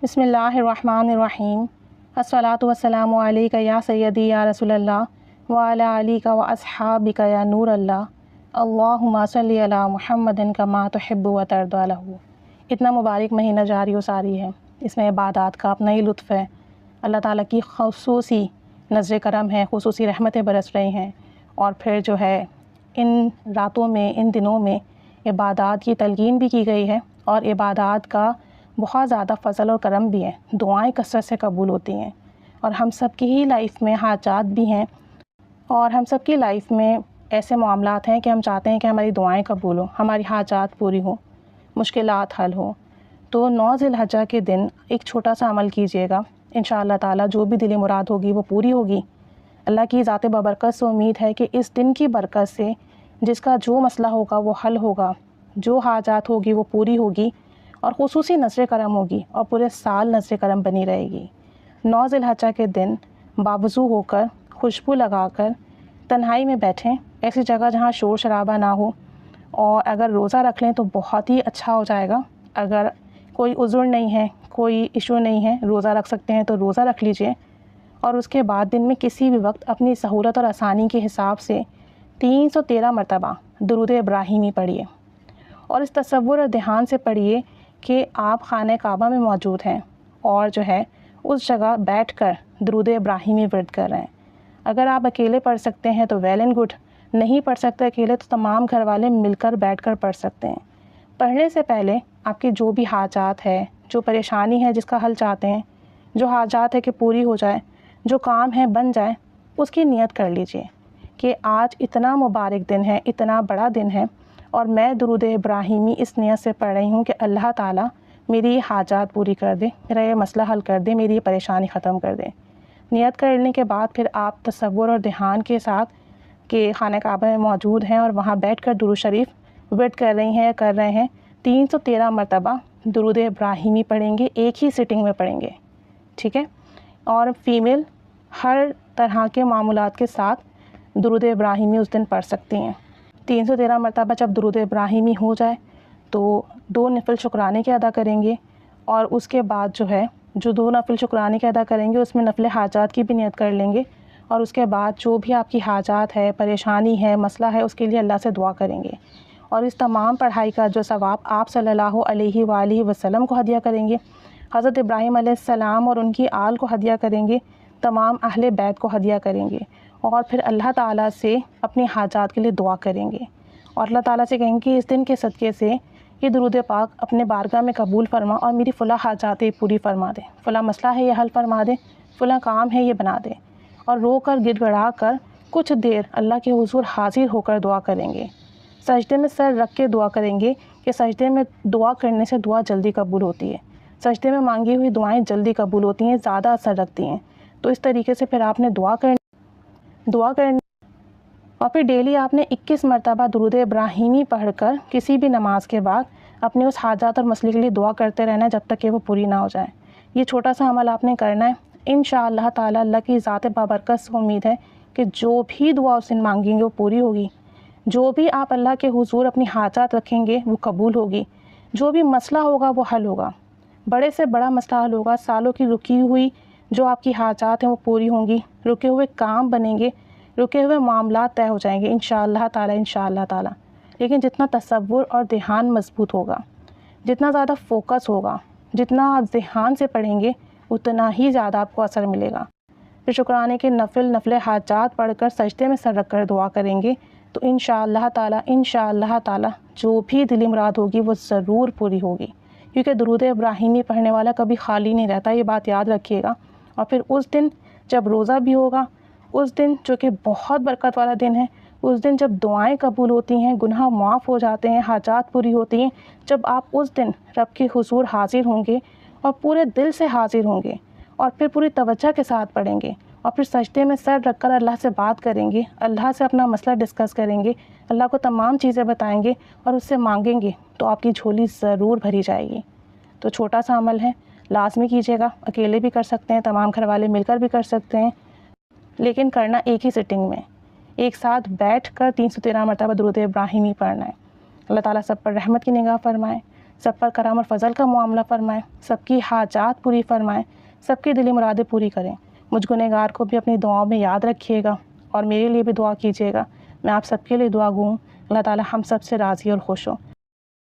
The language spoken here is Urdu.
بسم اللہ الرحمن الرحیم الصلاۃ والسلام علیک یا سیدی یا رسول اللہ وعلی علیک و اصحابک یا نور اللہ اللہم صلی علی محمد کما تحب و ترضی لہ۔ اتنا مبارک مہینہ جاری و ساری ہے، اس میں عبادات کا اپنا ہی لطف ہے۔ اللہ تعالیٰ کی خصوصی نظر کرم ہے، خصوصی رحمتیں برس رہی ہیں، اور پھر جو ہے ان راتوں میں، ان دنوں میں عبادات کی تلقین بھی کی گئی ہے، اور عبادات کا بہت زیادہ فضل اور کرم بھی ہے، دعائیں کثرت سے قبول ہوتی ہیں، اور ہم سب کی ہی لائف میں حاجات بھی ہیں، اور ہم سب کی لائف میں ایسے معاملات ہیں کہ ہم چاہتے ہیں کہ ہماری دعائیں قبول ہوں، ہماری حاجات پوری ہوں، مشکلات حل ہوں۔ تو 9 ذی الحجہ کے دن ایک چھوٹا سا عمل کیجیے گا، انشاءاللہ تعالیٰ جو بھی دلی مراد ہوگی وہ پوری ہوگی۔ اللہ کی ذات بابرکت سے امید ہے کہ اس دن کی برکت سے جس کا جو مسئلہ ہوگا وہ حل ہوگا، جو حاجات ہوگی وہ پوری ہوگی، اور خصوصی نظر کرم ہوگی، اور پورے سال نظر کرم بنی رہے گی۔ 9 ذی الحجہ کے دن باوضو ہو کر، خوشبو لگا کر تنہائی میں بیٹھیں، ایسی جگہ جہاں شور شرابہ نہ ہو، اور اگر روزہ رکھ لیں تو بہت ہی اچھا ہو جائے گا۔ اگر کوئی عذر نہیں ہے، کوئی ایشو نہیں ہے، روزہ رکھ سکتے ہیں تو روزہ رکھ لیجئے، اور اس کے بعد دن میں کسی بھی وقت اپنی سہولت اور آسانی کے حساب سے 313 مرتبہ درود ابراہیمی پڑھیے، اور اس تصور اور دھیان سے پڑھیے کہ آپ خانہ کعبہ میں موجود ہیں، اور جو ہے اس جگہ بیٹھ کر درود ابراہیمی ورد کر رہے ہیں۔ اگر آپ اکیلے پڑھ سکتے ہیں تو ویل اینڈ گڈ، نہیں پڑھ سکتے اکیلے تو تمام گھر والے مل کر بیٹھ کر پڑھ سکتے ہیں۔ پڑھنے سے پہلے آپ کی جو بھی حاجات ہے، جو پریشانی ہے جس کا حل چاہتے ہیں، جو حاجات ہے کہ پوری ہو جائے، جو کام ہے بن جائے، اس کی نیت کر لیجئے کہ آج اتنا مبارک دن ہے، اتنا بڑا دن ہے، اور میں درود ابراہیمی اس نیت سے پڑھ رہی ہوں کہ اللہ تعالیٰ میری یہ حاجات پوری کر دے، میرا یہ مسئلہ حل کر دے، میری یہ پریشانی ختم کر دے۔ نیت کرنے کے بعد پھر آپ تصور اور دھیان کے ساتھ کہ خانہ کعبہ میں موجود ہیں اور وہاں بیٹھ کر درود شریف ورد کر رہی ہیں یا کر رہے ہیں، 313 مرتبہ درود ابراہیمی پڑھیں گے، ایک ہی سٹنگ میں پڑھیں گے، ٹھیک ہے؟ اور فیمیل ہر طرح کے معمولات کے ساتھ درود ابراہیمی اس دن پڑھ سکتی ہیں۔ 313 مرتبہ جب درود ابراہیمی ہو جائے تو 2 نفل شکرانے کے ادا کریں گے، اور اس کے بعد جو ہے جو 2 نفل شکرانے کے ادا کریں گے اس میں نفل حاجات کی بھی نیت کر لیں گے، اور اس کے بعد جو بھی آپ کی حاجات ہے، پریشانی ہے، مسئلہ ہے، اس کے لیے اللہ سے دعا کریں گے، اور اس تمام پڑھائی کا جو ثواب آپ صلی اللہ علیہ وآلہ وسلم کو ہدیہ کریں گے، حضرت ابراہیم علیہ السلام اور ان کی آل کو ہدیہ کریں گے، تمام اہل بیت کو ہدیہ کریں گے، اور پھر اللہ تعالیٰ سے اپنی حاجات کے لیے دعا کریں گے، اور اللہ تعالیٰ سے کہیں گے کہ اس دن کے صدقے سے یہ درود پاک اپنے بارگاہ میں قبول فرما، اور میری فلاں حاجات پوری فرما دے، فلاں مسئلہ ہے یہ حل فرما دے، فلاں کام ہے یہ بنا دے، اور رو کر گڑ گڑا کر کچھ دیر اللہ کے حضور حاضر ہو کر دعا کریں گے، سجدے میں سر رکھ کے دعا کریں گے کہ سجدے میں دعا کرنے سے دعا جلدی قبول ہوتی ہے، سجدے میں مانگی ہوئی دعائیں جلدی قبول ہوتی ہیں، زیادہ اثر رکھتی ہیں۔ تو اس طریقے سے پھر آپ نے دعا کرنی، اور پھر ڈیلی آپ نے 21 مرتبہ درود ابراہیمی پڑھ کر کسی بھی نماز کے بعد اپنے اس حاجات اور مسئلے کے لیے دعا کرتے رہنا ہے جب تک کہ وہ پوری نہ ہو جائے۔ یہ چھوٹا سا عمل آپ نے کرنا ہے، انشاءاللہ تعالیٰ اللہ کی ذات بابرکت سے امید ہے کہ جو بھی دعا اس دن مانگیں گے وہ پوری ہوگی، جو بھی آپ اللہ کے حضور اپنی حاجات رکھیں گے وہ قبول ہوگی، جو بھی مسئلہ ہوگا وہ حل ہوگا، بڑے سے بڑا مسئلہ حل ہوگا، سالوں کی رکی ہوئی جو آپ کی حاجات ہیں وہ پوری ہوں گی، رکے ہوئے کام بنیں گے، رکے ہوئے معاملات طے ہو جائیں گے انشاءاللہ تعالیٰ، انشاءاللہ تعالیٰ۔ لیکن جتنا تصور اور دھیان مضبوط ہوگا، جتنا زیادہ فوکس ہوگا، جتنا آپ ذہان سے پڑھیں گے اتنا ہی زیادہ آپ کو اثر ملے گا۔ پھر شکرانے کے نفل حاجات پڑھ کر سجدے میں سر رکھ کر دعا کریں گے تو انشاءاللہ تعالیٰ، انشاءاللہ تعالیٰ جو بھی دلی مراد ہوگی وہ ضرور پوری ہوگی، کیونکہ درود ابراہیمی پڑھنے والا کبھی خالی نہیں رہتا، یہ بات یاد رکھیے گا۔ اور پھر اس دن جب روزہ بھی ہوگا، اس دن جو کہ بہت برکت والا دن ہے، اس دن جب دعائیں قبول ہوتی ہیں، گناہ معاف ہو جاتے ہیں، حاجات پوری ہوتی ہیں، جب آپ اس دن رب کے حضور حاضر ہوں گے اور پورے دل سے حاضر ہوں گے، اور پھر پوری توجہ کے ساتھ پڑھیں گے، اور پھر سجدے میں سر رکھ کر اللہ سے بات کریں گے، اللہ سے اپنا مسئلہ ڈسکس کریں گے، اللہ کو تمام چیزیں بتائیں گے اور اس سے مانگیں گے، تو آپ کی جھولی ضرور بھری جائے گی۔ تو چھوٹا سا عمل ہے، لازمی کیجیے گا، اکیلے بھی کر سکتے ہیں، تمام گھر والے مل کر بھی کر سکتے ہیں، لیکن کرنا ایک ہی سٹنگ میں، ایک ساتھ بیٹھ کر 313 مرتبہ درود ابراہیمی پڑھنا ہے۔ اللہ تعالیٰ سب پر رحمت کی نگاہ فرمائے، سب پر کرم اور فضل کا معاملہ فرمائیں، سب کی حاجات پوری فرمائیں، سب کی دلی مرادیں پوری کریں۔ مجھ گنہگار کو بھی اپنی دعاؤں میں یاد رکھیے گا اور میرے لیے بھی دعا کیجیے گا۔ میں آپ سب کے لیے دعا گو ہوں۔ اللہ تعالی ہم سب سے راضی اور خوش ہو۔